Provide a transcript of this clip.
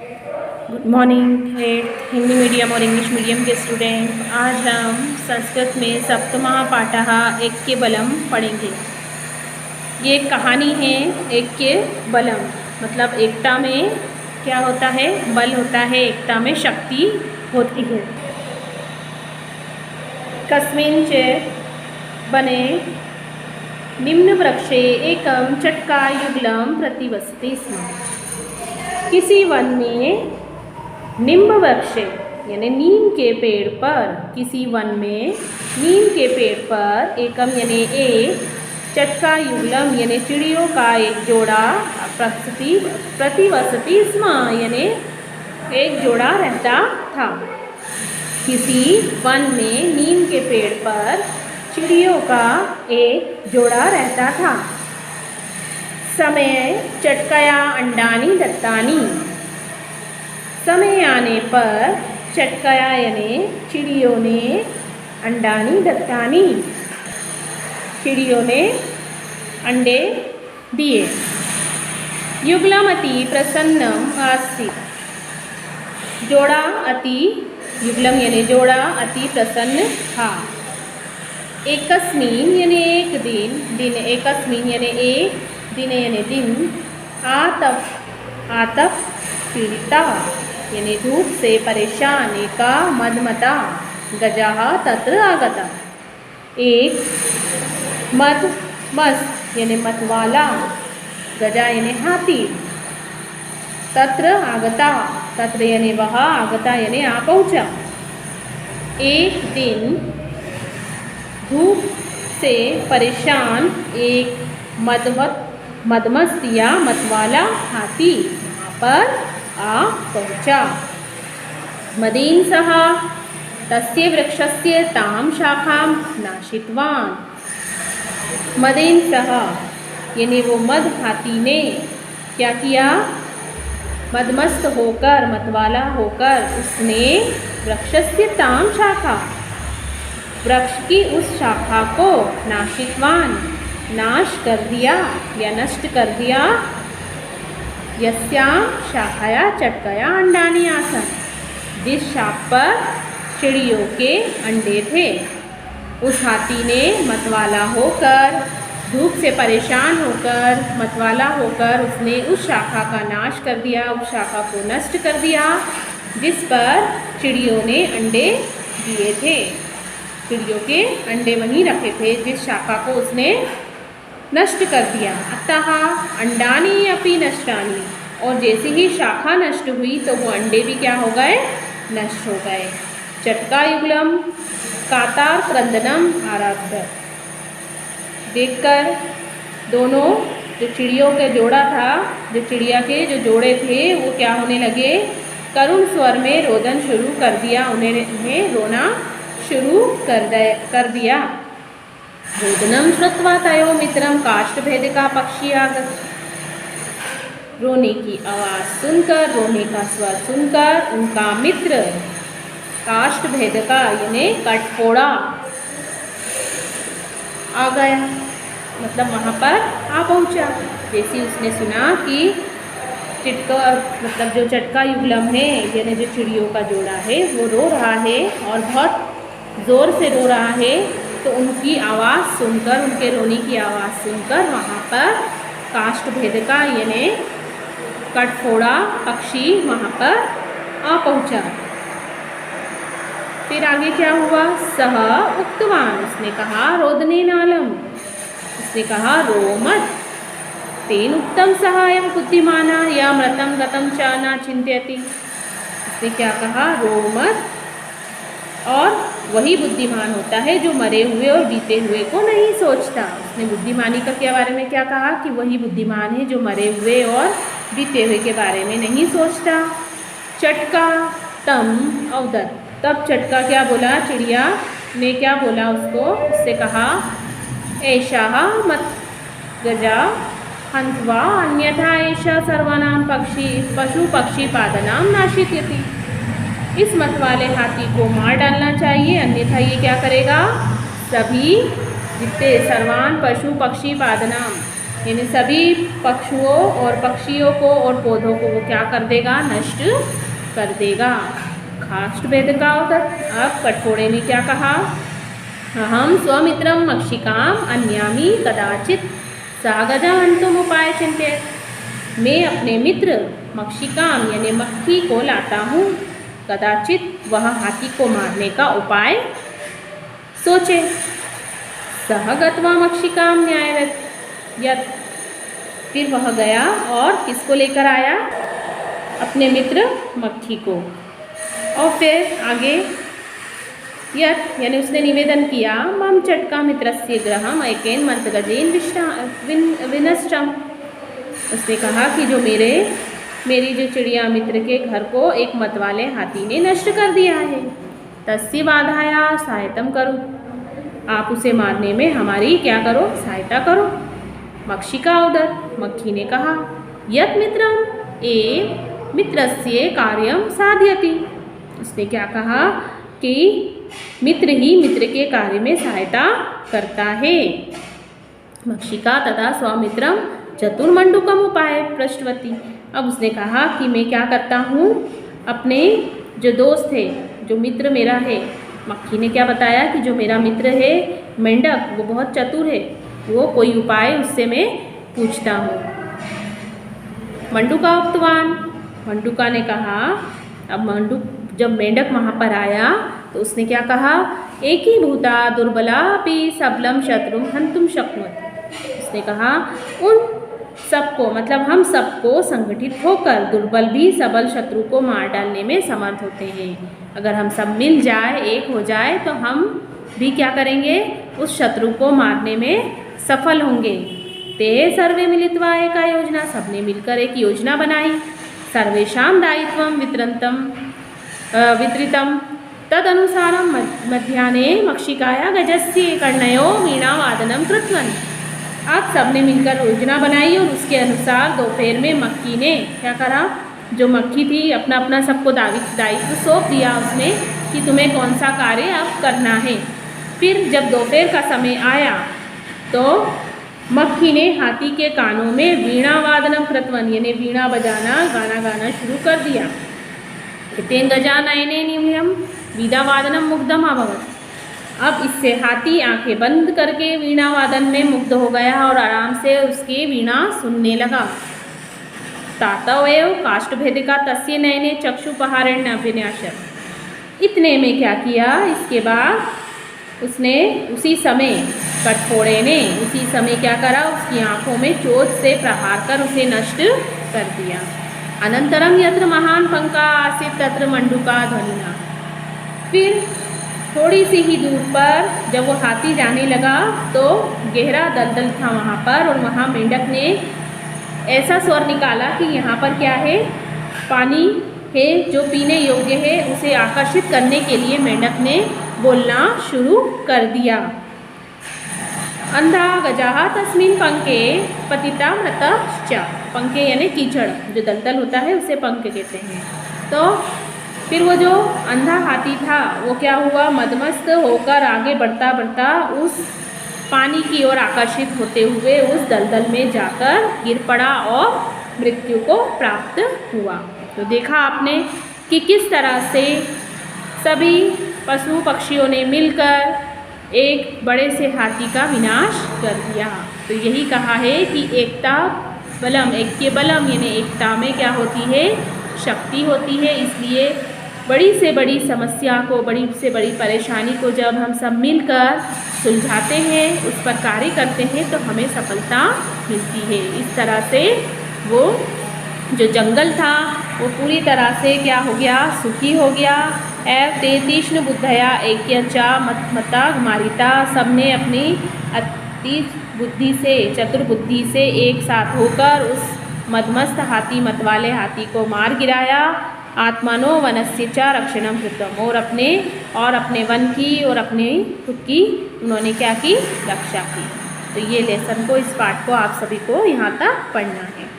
Good morning Hindi medium और English medium के student. आज हम संस्कृत में सप्तमः पाठः ऐक्य बलम पढ़ेंगे। ये एक कहानी है। ऐक्य बलम मतलब एकता में क्या होता है, बल होता है, एकता में शक्ति होती है। कस्मिंश्चित् बने निम्न वृक्षे एकम चटकायुगलम प्रतिवसति स्म। किसी वन में निम्ब वृक्ष यानी नीम के पेड़ पर, किसी वन में नीम के पेड़ पर एकम यानी एक, चटकायुगलम यानी चिड़ियों का एक जोड़ा, प्रतिवसति स्म यानी एक जोड़ा रहता था। किसी वन में नीम के पेड़ पर चिड़ियों का एक जोड़ा रहता था। समय चटकया अंडानी दत्तानी, समय आने पर चटकया यानी चिड़ियों ने, अंडानी दत्तानी चिड़ियों ने अंडे दिए। युगलम अति प्रसन्नम आसीत्, जोड़ा अति, युगलम यानी जोड़ा, अति प्रसन्न था। एकस्मिन् यानी एक दिन, एकस्मिन् यानी एक, दिन यानी दिन, आतप पीड़िता यानी धूप से परेशान, एका मदमता, गजाः तत्र आगता, एक मस्त यानी मतवाला, गजा यानी हाथी, तत्र आगता, तत्र यानी वहाँ, आगता यानी आ पहुँचा। एक दिन धूप से परेशान एक मदमस्त या मतवाला हाथी वहाँ पर आ पहुँचा। मदेन सह तस्य वृक्षस्य तां शाखां नाशितवान्, मदेन सह यानी वो मद हाथी ने क्या किया, मदमस्त होकर, मतवाला होकर उसने वृक्षस्य तां शाखा, वृक्ष की उस शाखा को, नाशितवान नाश कर दिया या नष्ट कर दिया। यस्यां शाखाया चटकया अंडानी आसन, जिस शाख पर चिड़ियों के अंडे थे। उस हाथी ने मतवाला होकर, धूप से परेशान होकर, मतवाला होकर उसने उस शाखा का नाश कर दिया, उस शाखा को नष्ट कर दिया जिस पर चिड़ियों ने अंडे दिए थे। चिड़ियों के अंडे वहीं रखे थे, जिस शाखा को उसने नष्ट कर दिया। अतः अंडानी अपि नष्टानि, और जैसे ही शाखा नष्ट हुई तो वो अंडे भी क्या हो गए, नष्ट हो गए। चटकायुगलम कातार क्रंदनम आरब्ध, देखकर दोनों जो चिड़ियों का जोड़ा था, जो चिड़िया के जो जोड़े थे वो क्या होने लगे, करुण स्वर में रोदन शुरू कर दिया, उन्हें रोना शुरू कर दिया। रोदनम श्रुत्वा तयो मित्रम काष्ठभेदिका पक्षी आगत, रोने की आवाज़ सुनकर, रोने का स्वर सुनकर उनका मित्र काष्ठभेदिका यानी कटफोड़ा आ गया, मतलब वहाँ पर आ पहुँचा। जैसे उसने सुना कि मतलब जो चटकायुगलम है यानी जो चिड़ियों का जोड़ा है वो रो रहा है और बहुत ज़ोर से रो रहा है, तो उनकी आवाज़ सुनकर, उनके रोने की आवाज़ सुनकर वहाँ पर काष्ठभेदिका यानी कटफोड़ा पक्षी वहाँ पर आ पहुँचा। फिर आगे क्या हुआ, सह उक्तवान, उसने कहा, रोदने नालम, उसने कहा रो मत, तेन उत्तम सहायम बुद्धिमाना या मृतम गतम च न चिंत्यति, उसने क्या कहा, रो मत, और वही बुद्धिमान होता है जो मरे हुए और बीते हुए को नहीं सोचता। उसने बुद्धिमानी का के बारे में क्या कहा कि वही बुद्धिमान है जो मरे हुए और बीते हुए के बारे में नहीं सोचता। चटका तम अवदत, तब चटका क्या बोला, चिड़िया ने क्या बोला उसको, उससे कहा, ऐशा मत गजा हंत्वा अन्यथा ऐशा सर्वानां पशु पक्षी पादनाम नाशित्यति, इस मत वाले हाथी को मार डालना चाहिए, अन्यथा ये क्या करेगा, सभी जितने सर्वान पशु पक्षी पादनाम यानी सभी पशुओं और पक्षियों को और पौधों को वो क्या कर देगा, नष्ट कर देगा। काष्ठभेद का उदर। अब कठफोड़े ने क्या कहा, अहम स्वमित्रम मक्षिकाम अन्यामी कदाचित सागजा हंतुम उपाय चिंतित। मैं अपने मित्र मक्षिकाम यानी मक्खी को लाता हूँ, कदाचित वह हाथी को मारने का उपाय सोचे। सह गत्वा मक्षिकाम न्यायवत। फिर वह गया और किसको लेकर आया, अपने मित्र मक्खी को। और फिर आगे यत् यानी उसने निवेदन किया, मम चटका मित्रस्य गृहम ऐकेन मंतगजेन विनष्टम। उसने कहा कि जो मेरी जो चिड़िया मित्र के घर को एक मतवाले हाथी ने नष्ट कर दिया है। तस्य बाधाया सहायतम करो, आप उसे मारने में हमारी क्या करो, सहायता करो। मक्षिका उदर। मक्खी ने कहा, यत् मित्रम ए मित्रस्य कार्यम साधयति। उसने क्या कहा कि मित्र ही मित्र के कार्य में सहायता करता है। मक्षिका तथा स्वमित्रम चतुर्मंडुकम उपाय पृष्ठवती। अब उसने कहा कि मैं क्या करता हूँ, अपने जो दोस्त है, जो मित्र मेरा है, मक्खी ने क्या बताया कि जो मेरा मित्र है मेंढक, वो बहुत चतुर है, वो कोई उपाय उससे मैं पूछता हूँ। मंडुका उक्तवान। मंडुका ने कहा, अब जब मेंढक वहाँ पर आया तो उसने क्या कहा, एक ही भूता दुर्बला अपि सबलम शत्रुम हंतुम शक्नुवति। उसने कहा उन सबको, मतलब हम सबको संगठित होकर दुर्बल भी सबल शत्रु को मार डालने में समर्थ होते हैं। अगर हम सब मिल जाए, एक हो जाए, तो हम भी क्या करेंगे, उस शत्रु को मारने में सफल होंगे। ते सर्वे मिलित्वा एका योजना। सबने मिलकर एक योजना बनाई। सर्वेषां दायित्वं वितरितम तदनुसारं मध्याह्ने मक्षिकाया गजस्य कर्णयो वीणावादनं कृतवन्। अब सबने मिलकर योजना बनाई और उसके अनुसार दोपहर में मक्खी ने क्या करा, जो मक्खी थी अपना अपना सबको दायित्व सौंप दिया उसने कि तुम्हें कौन सा कार्य अब करना है। फिर जब दोपहर का समय आया तो मक्खी ने हाथी के कानों में वीणावादनम कृतवन यानी वीणा बजाना, गाना गाना शुरू कर दिया। तेन गजानयने नियम वीणावादनम मुग्धम अभवत्। अब इससे हाथी आंखें बंद करके वीणा वादन में मुग्ध हो गया और आराम से उसकी वीणा सुनने लगा। तातवेव काष्ठभेदिका तस्य नयने चक्षुपहारेण विन्यासत्। इतने में क्या किया, इसके बाद उसने उसी समय कठफोड़े ने उसी समय क्या करा, उसकी आंखों में चोट से प्रहार कर उसे नष्ट कर दिया। अनंतरम यत्र महान पंका आसीत तत्र मंडुका ध्वनिना। फिर थोड़ी सी ही दूर पर जब वो हाथी जाने लगा तो गहरा दलदल था वहाँ पर, और वहाँ मेंढक ने ऐसा स्वर निकाला कि यहाँ पर क्या है, पानी है जो पीने योग्य है। उसे आकर्षित करने के लिए मेंढक ने बोलना शुरू कर दिया। अंधा गजाहा तस्मिन पंके पतिता मृतश्च। पंके यानी कीचड़, जो दलदल होता है उसे पंख कहते हैं। तो फिर वो जो अंधा हाथी था वो क्या हुआ, मदमस्त होकर आगे बढ़ता बढ़ता उस पानी की ओर आकर्षित होते हुए उस दलदल में जाकर गिर पड़ा और मृत्यु को प्राप्त हुआ। तो देखा आपने कि किस तरह से सभी पशु पक्षियों ने मिलकर एक बड़े से हाथी का विनाश कर दिया। तो यही कहा है कि एकता बलम, ऐक्य बलम यानी एकता में क्या होती है, शक्ति होती है। इसलिए बड़ी से बड़ी समस्या को, बड़ी से बड़ी परेशानी को जब हम सब मिलकर सुलझाते हैं, उस पर कार्य करते हैं, तो हमें सफलता मिलती है। इस तरह से वो जो जंगल था वो पूरी तरह से क्या हो गया, सुखी हो गया। एव ते तीक्ष्ण बुद्धया ऐक्यचा मता मारिता। सबने अपनी अति बुद्धि से, चतुर बुद्धि से एक साथ होकर उस मदमस्त हाथी, मतवाले हाथी को मार गिराया। आत्मनो वनस्य च रक्षणम कृतम। और अपने वन की और अपने खुद की उन्होंने क्या की, रक्षा की। तो ये लेसन को, इस पाठ को आप सभी को यहाँ तक पढ़ना है।